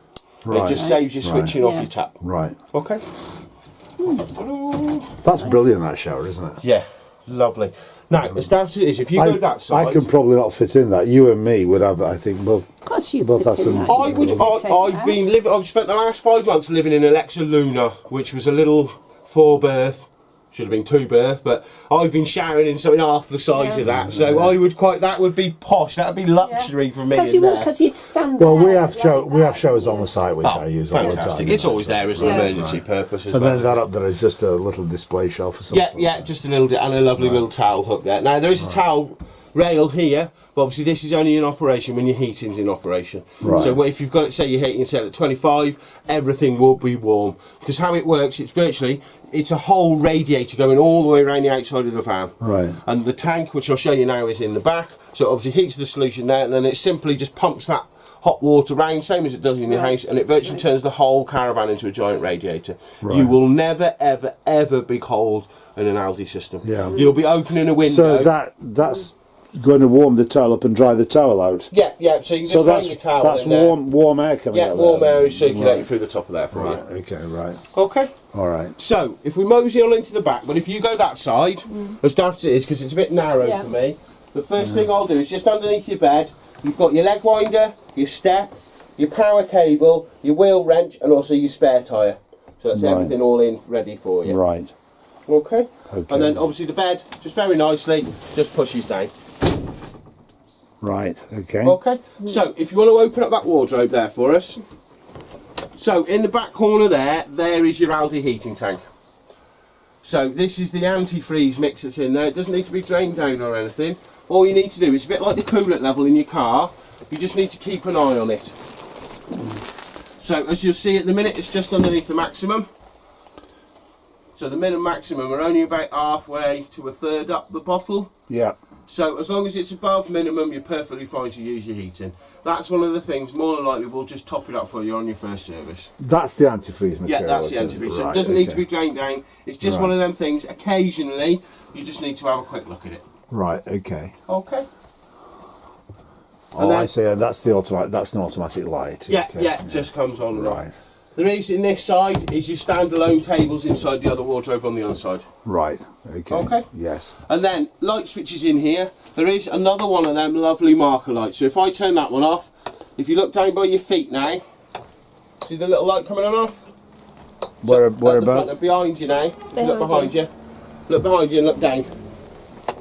[SPEAKER 1] And
[SPEAKER 2] Right.
[SPEAKER 1] it just saves you switching off
[SPEAKER 4] Yeah.
[SPEAKER 1] your tap.
[SPEAKER 2] Right.
[SPEAKER 1] Okay.
[SPEAKER 2] That's brilliant, that shower, isn't it?
[SPEAKER 1] Yeah. Lovely. Now, as daft as it is, if you go that side,
[SPEAKER 2] I can probably not fit in that. You and me would have, I think, both.
[SPEAKER 4] Of course you
[SPEAKER 2] Both
[SPEAKER 4] fit
[SPEAKER 2] have
[SPEAKER 4] in
[SPEAKER 2] some-
[SPEAKER 4] that.
[SPEAKER 1] I
[SPEAKER 4] You
[SPEAKER 1] would.
[SPEAKER 4] fit in
[SPEAKER 1] I've
[SPEAKER 4] that.
[SPEAKER 1] been living. I've spent the last 5 months living in Alexa Luna, which was a little 4-berth. Should have been 2-berth, but I've been showering in something half the size
[SPEAKER 4] Yeah.
[SPEAKER 1] of that. So I would quite. That would be posh. That would be luxury for me.
[SPEAKER 4] Because
[SPEAKER 1] in
[SPEAKER 4] you would,
[SPEAKER 1] there.
[SPEAKER 4] because you'd stand
[SPEAKER 2] Well,
[SPEAKER 4] there
[SPEAKER 2] we have
[SPEAKER 4] like
[SPEAKER 2] we have
[SPEAKER 4] that,
[SPEAKER 2] showers on
[SPEAKER 4] yeah.
[SPEAKER 2] the site which I use all the
[SPEAKER 1] Fantastic!
[SPEAKER 2] time.
[SPEAKER 1] It's always there as an
[SPEAKER 4] Yeah.
[SPEAKER 1] emergency purpose as
[SPEAKER 2] And
[SPEAKER 1] well.
[SPEAKER 2] then that up there is just a little display shelf or
[SPEAKER 1] Yeah,
[SPEAKER 2] something.
[SPEAKER 1] yeah, just a little and a lovely little towel hook there. Now there is a towel rail here, but obviously this is only in operation when your heating's in operation.
[SPEAKER 2] Right.
[SPEAKER 1] So if you've got it, say your heating set at 25, everything will be warm. Because how it works, it's a whole radiator going all the way around the outside of the van.
[SPEAKER 2] Right.
[SPEAKER 1] And the tank, which I'll show you now, is in the back. So it obviously heats the solution there, and then it simply just pumps that hot water round, same as it does in your house, and it virtually turns the whole caravan into a giant radiator.
[SPEAKER 2] Right.
[SPEAKER 1] You will never, ever, ever be cold in an Aldi system.
[SPEAKER 2] Yeah.
[SPEAKER 1] You'll be opening a window.
[SPEAKER 2] So that's going to warm the towel up and dry the towel out.
[SPEAKER 1] Yeah, yeah. So you can
[SPEAKER 2] So
[SPEAKER 1] just hang your towel
[SPEAKER 2] that's
[SPEAKER 1] in there.
[SPEAKER 2] warm air coming
[SPEAKER 1] Yeah,
[SPEAKER 2] out.
[SPEAKER 1] warm
[SPEAKER 2] there.
[SPEAKER 1] air is circulating
[SPEAKER 2] Right.
[SPEAKER 1] through the top of there for
[SPEAKER 2] Right.
[SPEAKER 1] you.
[SPEAKER 2] Okay. Right.
[SPEAKER 1] Okay.
[SPEAKER 2] All right.
[SPEAKER 1] So if we mosey on into the back, but if you go that side, as daft as it is, because it's a bit narrow
[SPEAKER 4] Yeah.
[SPEAKER 1] for me, the first thing I'll do is just underneath your bed, you've got your leg winder, your step, your power cable, your wheel wrench, and also your spare tyre. So that's
[SPEAKER 2] Right.
[SPEAKER 1] everything all in ready for you.
[SPEAKER 2] Right.
[SPEAKER 1] Okay.
[SPEAKER 2] Okay.
[SPEAKER 1] And then obviously the bed, just very nicely, just pushes down.
[SPEAKER 2] Right. Okay.
[SPEAKER 1] Okay. So if you want to open up that wardrobe there for us, So in the back corner there is your Aldi heating tank. So this is the antifreeze mix that's in there. It doesn't need to be drained down or anything. All you need to do is a bit like the coolant level in your car. You just need to keep an eye on it. So as you'll see at the minute, it's just underneath the maximum. So the minimum maximum are only about halfway to a third up the bottle.
[SPEAKER 2] Yeah.
[SPEAKER 1] So as long as it's above minimum, you're perfectly fine to use your heating. That's one of the things, more than likely, we'll just top it up for you on your first service.
[SPEAKER 2] That's the antifreeze material.
[SPEAKER 1] Yeah, that's the
[SPEAKER 2] isn't it?
[SPEAKER 1] antifreeze. So
[SPEAKER 2] Right,
[SPEAKER 1] it doesn't need to
[SPEAKER 2] okay.
[SPEAKER 1] be drained down. It's just
[SPEAKER 2] Right.
[SPEAKER 1] one of them things, occasionally, you just need to have a quick look at it.
[SPEAKER 2] Right, okay.
[SPEAKER 1] Okay.
[SPEAKER 2] Oh,
[SPEAKER 1] then-
[SPEAKER 2] I see. And that's the automatic. That's an automatic light.
[SPEAKER 1] Yeah,
[SPEAKER 2] okay.
[SPEAKER 1] yeah, just comes on and off.
[SPEAKER 2] Right,
[SPEAKER 1] There is, in this side, is your standalone tables inside the other wardrobe on the other side.
[SPEAKER 2] right. Okay.
[SPEAKER 1] Okay.
[SPEAKER 2] Yes.
[SPEAKER 1] And then, light switches in here. There is another one of them lovely marker lights. So if I turn that one off, if you look down by your feet now, see the little light coming on and off?
[SPEAKER 2] Where,
[SPEAKER 1] At the front
[SPEAKER 2] whereabouts?
[SPEAKER 1] and behind you now. If you look
[SPEAKER 4] Behind
[SPEAKER 1] behind you. Look behind you and look down.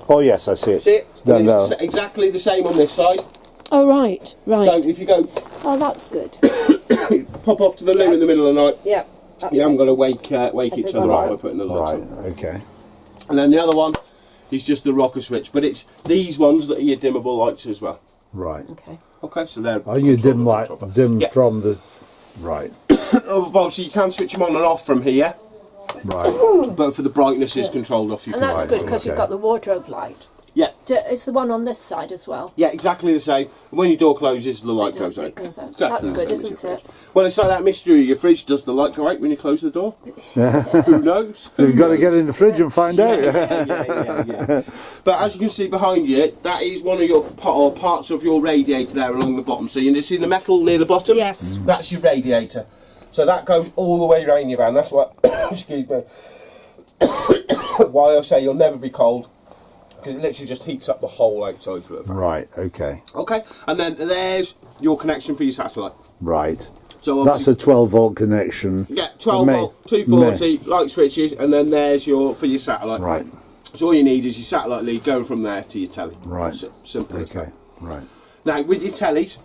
[SPEAKER 2] Oh yes, I see it.
[SPEAKER 1] See it?
[SPEAKER 2] No,
[SPEAKER 1] And it's
[SPEAKER 2] no.
[SPEAKER 1] exactly the same on this side.
[SPEAKER 4] Oh, right, right.
[SPEAKER 1] So if you go
[SPEAKER 4] Oh, that's good.
[SPEAKER 1] pop off to the loo in the middle of the night,
[SPEAKER 4] Yeah.
[SPEAKER 1] you haven't got to wake each other
[SPEAKER 4] Everybody.
[SPEAKER 1] up by putting the lights
[SPEAKER 2] Right.
[SPEAKER 1] on.
[SPEAKER 2] Okay.
[SPEAKER 1] And then the other one is just the rocker switch, but it's these ones that are your dimmable lights as well.
[SPEAKER 2] Right.
[SPEAKER 4] Okay.
[SPEAKER 1] Okay, so they're
[SPEAKER 2] Are you dim light? Dim
[SPEAKER 1] Yeah.
[SPEAKER 2] from the. Right.
[SPEAKER 1] Oh, well, so you can switch them on and off from here,
[SPEAKER 2] Right.
[SPEAKER 1] but for the brightness is controlled off. You
[SPEAKER 4] And
[SPEAKER 1] can
[SPEAKER 4] that's
[SPEAKER 2] Right,
[SPEAKER 4] good because you've
[SPEAKER 2] okay.
[SPEAKER 4] got the wardrobe light.
[SPEAKER 1] yeah,
[SPEAKER 4] It's the one on this side as well.
[SPEAKER 1] yeah, exactly the same. When your door closes, the light goes out.
[SPEAKER 4] It goes out.
[SPEAKER 1] Exactly
[SPEAKER 4] That's
[SPEAKER 1] the
[SPEAKER 4] good,
[SPEAKER 1] same as your
[SPEAKER 4] isn't it?
[SPEAKER 1] fridge. Well, it's like that mystery of your fridge. Does the light go out when you close the door? Who knows?
[SPEAKER 2] You've got to get in the fridge and find out.
[SPEAKER 1] Yeah. But as you can see behind you, that is one of your parts of your radiator there along the bottom. So you see the metal near the bottom?
[SPEAKER 4] Yes.
[SPEAKER 1] That's your radiator. So that goes all the way around your van. That's what, excuse me, why I say you'll never be cold, because it literally just heats up the whole outside of the van.
[SPEAKER 2] Right. Okay.
[SPEAKER 1] Okay, and then there's your connection for your satellite.
[SPEAKER 2] Right.
[SPEAKER 1] So
[SPEAKER 2] That's a 12-volt connection.
[SPEAKER 1] yeah, 12
[SPEAKER 2] May-
[SPEAKER 1] volt, 240 light switches, and then there's for your satellite.
[SPEAKER 2] Right.
[SPEAKER 1] So all you need is your satellite lead going from there to your telly.
[SPEAKER 2] Right.
[SPEAKER 1] That's it. Simple as that.
[SPEAKER 2] Okay. Right.
[SPEAKER 1] Now with your tellies,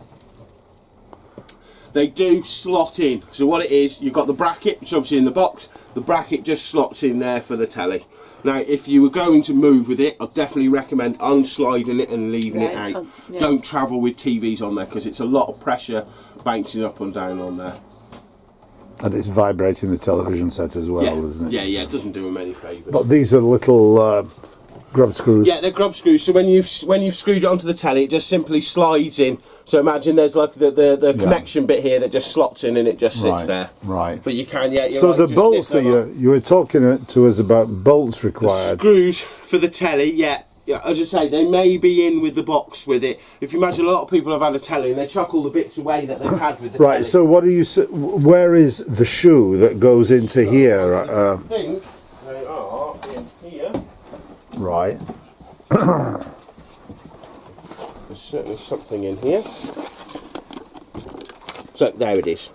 [SPEAKER 1] they do slot in. So what it is, you've got the bracket, which is obviously in the box. The bracket just slots in there for the telly. Now, if you were going to move with it, I'd definitely recommend unsliding it and leaving it
[SPEAKER 4] Right,
[SPEAKER 1] out.
[SPEAKER 4] yeah.
[SPEAKER 1] Don't travel with TVs on there because it's a lot of pressure bouncing up and down on there.
[SPEAKER 2] And it's vibrating the television set as well,
[SPEAKER 1] Yeah,
[SPEAKER 2] isn't it?
[SPEAKER 1] yeah, it doesn't do them any favours.
[SPEAKER 2] But these are little grub screws.
[SPEAKER 1] Yeah, they're grub screws. So when you've screwed it onto the telly, it just simply slides in. So imagine there's like the connection bit here that just slots in and it just sits
[SPEAKER 2] Right.
[SPEAKER 1] there.
[SPEAKER 2] Right.
[SPEAKER 1] But you can, yeah. You're
[SPEAKER 2] So
[SPEAKER 1] right,
[SPEAKER 2] the
[SPEAKER 1] just
[SPEAKER 2] bolts
[SPEAKER 1] nip
[SPEAKER 2] that
[SPEAKER 1] them up.
[SPEAKER 2] you were talking to us about bolts required.
[SPEAKER 1] Screws for the telly, yeah. Yeah, as I say, they may be in with the box with it. If you imagine a lot of people have had a telly and they chuck all the bits away that they've had with the
[SPEAKER 2] Right.
[SPEAKER 1] telly.
[SPEAKER 2] So what do you? Where is the shoe that goes into here?
[SPEAKER 1] I think they are in here.
[SPEAKER 2] Right.
[SPEAKER 1] There's certainly something in here. So there it is.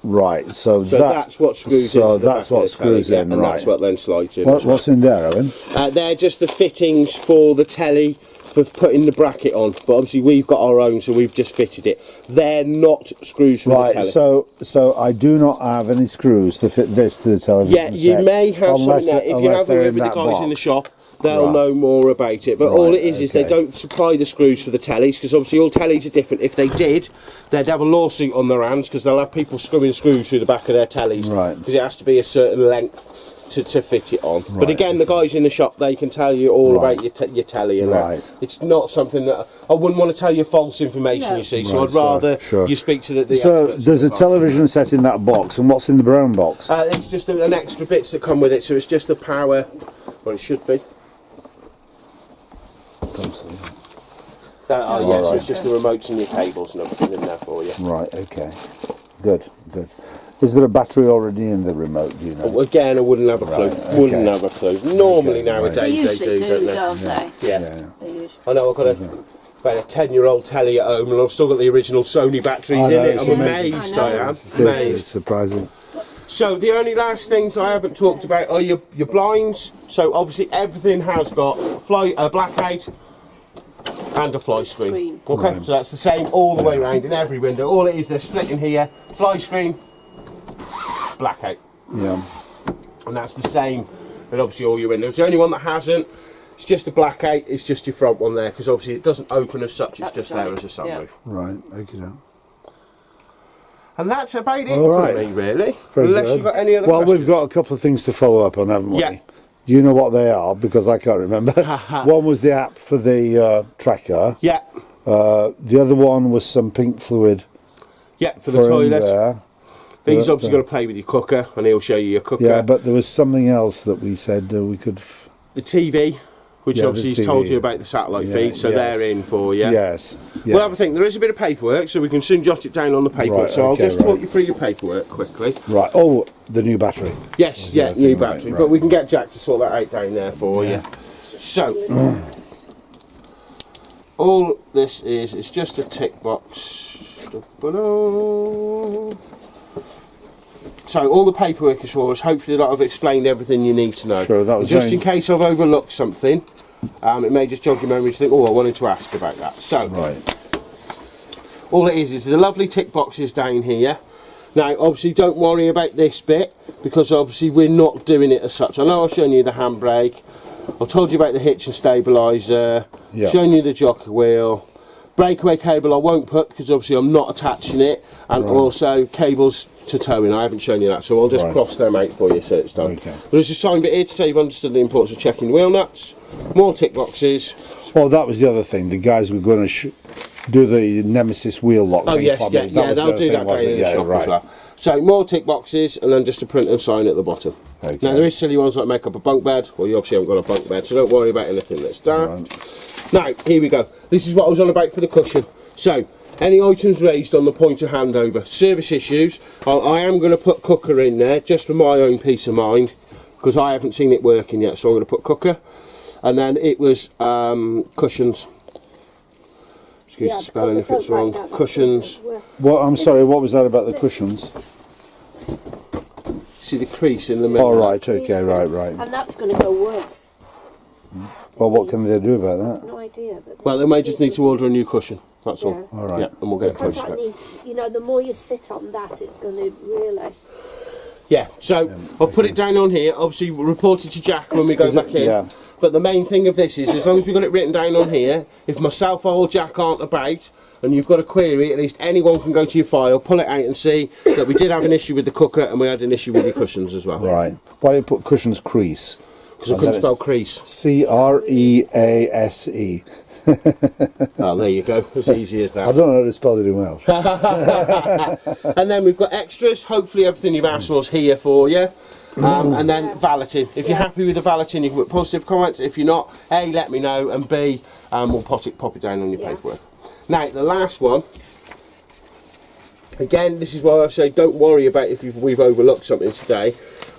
[SPEAKER 2] Right. So,
[SPEAKER 1] So that's what screws
[SPEAKER 2] So
[SPEAKER 1] into the
[SPEAKER 2] that's
[SPEAKER 1] back
[SPEAKER 2] what
[SPEAKER 1] of the telly,
[SPEAKER 2] screws
[SPEAKER 1] yeah,
[SPEAKER 2] in.
[SPEAKER 1] and
[SPEAKER 2] Right.
[SPEAKER 1] that's what then slides in.
[SPEAKER 2] What's in there, Owen?
[SPEAKER 1] They're just the fittings for the telly for putting the bracket on, but obviously we've got our own, so we've just fitted it. They're not screws for the
[SPEAKER 2] Right.
[SPEAKER 1] telly.
[SPEAKER 2] So I do not have any screws to fit this to the television
[SPEAKER 1] Yeah, you
[SPEAKER 2] set,
[SPEAKER 1] may have
[SPEAKER 2] unless
[SPEAKER 1] something there. If you
[SPEAKER 2] unless
[SPEAKER 1] have a
[SPEAKER 2] they're
[SPEAKER 1] word
[SPEAKER 2] in
[SPEAKER 1] with the
[SPEAKER 2] that
[SPEAKER 1] guys in the
[SPEAKER 2] box.
[SPEAKER 1] shop, they'll
[SPEAKER 2] Right.
[SPEAKER 1] know more about it. But all
[SPEAKER 2] Right,
[SPEAKER 1] it is they
[SPEAKER 2] okay.
[SPEAKER 1] don't supply the screws for the tellies, because obviously all tellies are different. If they did, they'd have a lawsuit on their hands, because they'll have people screwing screws through the back of their tellies.
[SPEAKER 2] Right.
[SPEAKER 1] Because it has to be a certain length to fit it on. But
[SPEAKER 2] Right,
[SPEAKER 1] again, the guys in the shop, they can tell you all
[SPEAKER 2] Right.
[SPEAKER 1] about your telly and
[SPEAKER 2] Right.
[SPEAKER 1] that. It's not something that I wouldn't want to tell you false information.
[SPEAKER 4] No.
[SPEAKER 1] You see, so
[SPEAKER 2] Right,
[SPEAKER 1] I'd rather
[SPEAKER 2] sure.
[SPEAKER 1] you speak to the
[SPEAKER 2] So
[SPEAKER 1] experts
[SPEAKER 2] there's
[SPEAKER 1] in
[SPEAKER 2] a
[SPEAKER 1] the
[SPEAKER 2] television set in that box, and what's in the brown box?
[SPEAKER 1] It's just an extra bits that come with it, so it's just the power. Well, it should be. Oh yeah, so it's just the remotes and your cables and everything in there for you.
[SPEAKER 2] Right. Okay. Good. Good. Is there a battery already in the remote? Do you know?
[SPEAKER 1] Again, I wouldn't have a clue.
[SPEAKER 2] Right, okay.
[SPEAKER 1] Wouldn't have a clue. Normally
[SPEAKER 2] Okay,
[SPEAKER 1] nowadays
[SPEAKER 4] They
[SPEAKER 1] they
[SPEAKER 4] usually
[SPEAKER 1] do,
[SPEAKER 4] do,
[SPEAKER 1] don't
[SPEAKER 4] don't
[SPEAKER 1] they?
[SPEAKER 4] they?
[SPEAKER 1] Yeah.
[SPEAKER 2] Yeah.
[SPEAKER 4] They usually.
[SPEAKER 1] I know. I've got about a 10-year-old telly at home, and I've still got the original Sony batteries
[SPEAKER 2] I
[SPEAKER 1] in
[SPEAKER 2] know,
[SPEAKER 1] it.
[SPEAKER 2] it's
[SPEAKER 1] I'm
[SPEAKER 2] amazing.
[SPEAKER 1] amazed.
[SPEAKER 4] I know.
[SPEAKER 1] I am
[SPEAKER 2] It is,
[SPEAKER 1] amazed.
[SPEAKER 2] it's surprising.
[SPEAKER 1] So the only last things I haven't talked about are your blinds. So obviously everything has got blackout and a fly screen.
[SPEAKER 4] Screen.
[SPEAKER 1] Okay,
[SPEAKER 2] Right.
[SPEAKER 1] so that's the same all the way around in every window. All it is, they're split in here. Fly screen, blackout.
[SPEAKER 2] Yeah.
[SPEAKER 1] And that's the same with obviously all your windows. The only one that hasn't, it's just a blackout, it's just your front one there, because obviously it doesn't open as such, it's
[SPEAKER 4] That's
[SPEAKER 1] just
[SPEAKER 4] right.
[SPEAKER 1] there as a sunroof.
[SPEAKER 2] Right. Okay.
[SPEAKER 1] And that's about it
[SPEAKER 2] All
[SPEAKER 1] for
[SPEAKER 2] right.
[SPEAKER 1] me, really.
[SPEAKER 2] Very
[SPEAKER 1] Unless
[SPEAKER 2] good.
[SPEAKER 1] you've got any other
[SPEAKER 2] Well,
[SPEAKER 1] questions.
[SPEAKER 2] we've got a couple of things to follow up on, haven't we?
[SPEAKER 1] Yeah.
[SPEAKER 2] Do you know what they are? Because I can't remember. One was the app for the tracker.
[SPEAKER 1] Yeah,
[SPEAKER 2] The other one was some pink fluid
[SPEAKER 1] yeah, for the
[SPEAKER 2] for in
[SPEAKER 1] toilet.
[SPEAKER 2] there.
[SPEAKER 1] He's obviously going to play with your cooker, and he'll show you your cooker.
[SPEAKER 2] Yeah, but there was something else that we said we could.
[SPEAKER 1] The TV, which
[SPEAKER 2] Yeah,
[SPEAKER 1] obviously
[SPEAKER 2] the
[SPEAKER 1] he's told
[SPEAKER 2] TV.
[SPEAKER 1] you about the satellite
[SPEAKER 2] Yeah,
[SPEAKER 1] feed, so
[SPEAKER 2] yes.
[SPEAKER 1] they're in for you.
[SPEAKER 2] Yes.
[SPEAKER 1] We'll have a think. There is a bit of paperwork, so we can soon jot it down on the paperwork.
[SPEAKER 2] Right,
[SPEAKER 1] so I'll
[SPEAKER 2] okay,
[SPEAKER 1] just talk
[SPEAKER 2] right.
[SPEAKER 1] you through your paperwork quickly.
[SPEAKER 2] Right. Oh, the new battery.
[SPEAKER 1] Yes, yeah,
[SPEAKER 2] the
[SPEAKER 1] new
[SPEAKER 2] thing,
[SPEAKER 1] battery,
[SPEAKER 2] right,
[SPEAKER 1] but
[SPEAKER 2] right.
[SPEAKER 1] we can get Jack to sort that out down there for you. So, all this is, it's just a tick box. So all the paperwork is for us. Hopefully that I've explained everything you need to know.
[SPEAKER 2] Sure, that was
[SPEAKER 1] just
[SPEAKER 2] very-
[SPEAKER 1] in case I've overlooked something, it may just jog your memory to think, oh, I wanted to ask about that. So,
[SPEAKER 2] Right.
[SPEAKER 1] all it is the lovely tick boxes down here. Now, obviously, don't worry about this bit, because obviously we're not doing it as such. I know I've shown you the handbrake, I've told you about the hitch and stabiliser,
[SPEAKER 2] Yeah.
[SPEAKER 1] shown you the jockey wheel. Breakaway cable I won't put, because obviously I'm not attaching it, and also cables to towing, I haven't shown you that, so I'll just
[SPEAKER 2] Right.
[SPEAKER 1] cross them out for you so it's done.
[SPEAKER 2] Okay.
[SPEAKER 1] There's a sign bit here to say you've understood the importance of checking wheel nuts, more tick boxes.
[SPEAKER 2] Well, that was the other thing. The guys were going to do the Nemesis wheel lock.
[SPEAKER 1] Oh
[SPEAKER 2] thing
[SPEAKER 1] yes,
[SPEAKER 2] for
[SPEAKER 1] yeah,
[SPEAKER 2] me. That
[SPEAKER 1] yeah,
[SPEAKER 2] was the
[SPEAKER 1] they'll
[SPEAKER 2] other
[SPEAKER 1] do
[SPEAKER 2] thing,
[SPEAKER 1] that down
[SPEAKER 2] wasn't
[SPEAKER 1] in
[SPEAKER 2] it?
[SPEAKER 1] the
[SPEAKER 2] Yeah,
[SPEAKER 1] shop
[SPEAKER 2] right.
[SPEAKER 1] as well. So more tick boxes and then just a print and sign at the bottom.
[SPEAKER 2] Okay.
[SPEAKER 1] Now there is silly ones like make up a bunk bed. Well, you obviously haven't got a bunk bed, so don't worry about anything that's done. Now, here we go. This is what I was on about for the cushion. So, any items raised on the point of handover. Service issues. I am going to put cooker in there, just for my own peace of mind, because I haven't seen it working yet, so I'm going to put cooker. And then it was cushions. Excuse the spelling if it's wrong. Cushions.
[SPEAKER 2] Well, I'm sorry. What was that about the cushions?
[SPEAKER 1] See the crease in the middle?
[SPEAKER 2] All right. Okay. Right.
[SPEAKER 4] And that's going to go worse.
[SPEAKER 2] Well, what can they do about that?
[SPEAKER 4] No idea. But
[SPEAKER 1] Well, they may just need to order a new cushion. That's all.
[SPEAKER 2] All right.
[SPEAKER 1] Yeah, and we'll get it
[SPEAKER 4] because
[SPEAKER 1] posted
[SPEAKER 4] that
[SPEAKER 1] out.
[SPEAKER 4] needs, you know, the more you sit on that, it's going to really.
[SPEAKER 1] Yeah, so I'll put it down on here. Obviously, we'll report it to Jack when we go
[SPEAKER 2] Is it-
[SPEAKER 1] back in.
[SPEAKER 2] yeah.
[SPEAKER 1] But the main thing of this is, as long as we've got it written down on here, if myself or Jack aren't about, and you've got a query, at least anyone can go to your file, pull it out and see that we did have an issue with the cooker and we had an issue with your cushions as well.
[SPEAKER 2] Right. Why do you put cushions crease?
[SPEAKER 1] Because I couldn't spell crease.
[SPEAKER 2] CREASE.
[SPEAKER 1] Oh, there you go. As easy as
[SPEAKER 2] I
[SPEAKER 1] that.
[SPEAKER 2] don't know how to spell it in Welsh.
[SPEAKER 1] And then we've got extras. Hopefully everything you've asked was here for you. And then valeting. If you're happy with the valeting, you can put positive comments. If you're not, A, let me know, and B, we'll pop it down on your paperwork. Now, the last one. Again, this is why I say don't worry about if we've overlooked something today.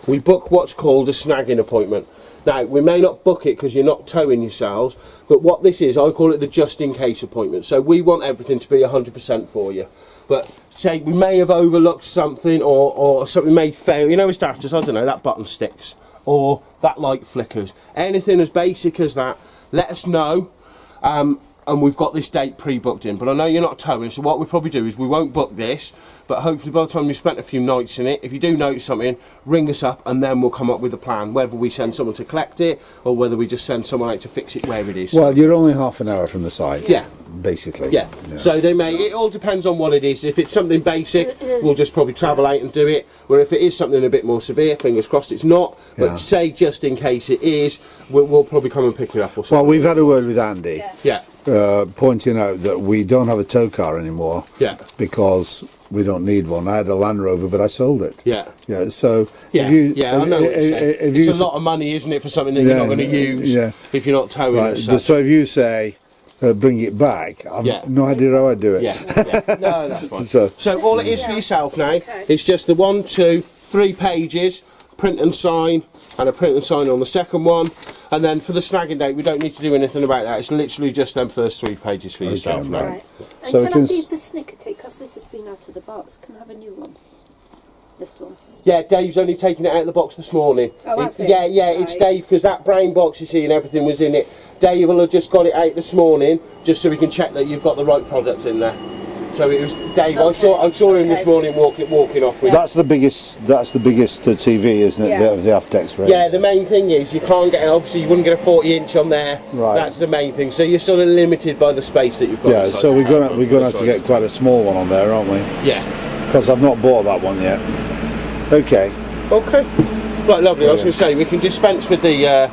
[SPEAKER 1] We book what's called a snagging appointment. Now, we may not book it because you're not towing yourselves, but what this is, I call it the just-in-case appointment. So we want everything to be 100% for you. But say we may have overlooked something or something may fail. You know, it's daft as, I don't know, that button sticks or that light flickers. Anything as basic as that, let us know. And we've got this date pre-booked in, but I know you're not towing, so what we probably do is we won't book this, but hopefully by the time you've spent a few nights in it, if you do notice something, ring us up and then we'll come up with a plan, whether we send someone to collect it or whether we just send someone out to fix it where it is.
[SPEAKER 2] Well, you're only half an hour from the site.
[SPEAKER 1] Yeah.
[SPEAKER 2] Basically.
[SPEAKER 1] Yeah. So they may, it all depends on what it is. If it's something basic, we'll just probably travel out and do it, where if it is something a bit more severe, fingers crossed it's not, but
[SPEAKER 2] Yeah.
[SPEAKER 1] say just in case it is, we'll probably come and pick it up or something.
[SPEAKER 2] Well, we've had a word with Andy,
[SPEAKER 1] Yeah.
[SPEAKER 2] pointing out that we don't have a tow car anymore.
[SPEAKER 1] Yeah.
[SPEAKER 2] Because we don't need one. I had a Land Rover, but I sold it.
[SPEAKER 1] Yeah.
[SPEAKER 2] Yeah. So
[SPEAKER 1] Yeah,
[SPEAKER 2] if you,
[SPEAKER 1] yeah, I know what you're saying.
[SPEAKER 2] if
[SPEAKER 1] It's
[SPEAKER 2] you
[SPEAKER 1] a lot of money, isn't it, for something that you're not going to use
[SPEAKER 2] yeah.
[SPEAKER 1] if you're not towing
[SPEAKER 2] Right,
[SPEAKER 1] as
[SPEAKER 2] but
[SPEAKER 1] such.
[SPEAKER 2] so if you say bring it back, I've
[SPEAKER 1] Yeah.
[SPEAKER 2] no idea how I do it.
[SPEAKER 1] Yeah. No, that's fine.
[SPEAKER 2] So-
[SPEAKER 1] So all it is for yourself now, it's just the 1, 2, 3 pages, print and sign, and a print and sign on the second one. And then for the snagging date, we don't need to do anything about that. It's literally just them first 3 pages for yourself now.
[SPEAKER 4] Right. And
[SPEAKER 2] So we
[SPEAKER 4] can I
[SPEAKER 2] can
[SPEAKER 4] leave the snickerty, because this has been out of the box? Can I have a new one? This one.
[SPEAKER 1] Yeah, Dave's only taken it out of the box this morning.
[SPEAKER 4] Oh, has he?
[SPEAKER 1] Yeah, it's
[SPEAKER 4] Right.
[SPEAKER 1] Dave, because that brown box you see and everything was in it. Dave will have just got it out this morning, just so we can check that you've got the right products in there. So it was Dave. I saw him this morning walking off with.
[SPEAKER 2] That's the biggest TV, isn't it?
[SPEAKER 4] Yeah.
[SPEAKER 2] The Aftex range.
[SPEAKER 1] Yeah, the main thing is you can't get, obviously you wouldn't get a 40-inch on there.
[SPEAKER 2] Right.
[SPEAKER 1] That's the main thing. So you're sort of limited by the space that you've got.
[SPEAKER 2] Yeah, so we're gonna have to get quite a small one on there, aren't we?
[SPEAKER 1] Yeah.
[SPEAKER 2] Because I've not bought that one yet. Okay.
[SPEAKER 1] Okay. Right, lovely. I was going to say we can dispense with the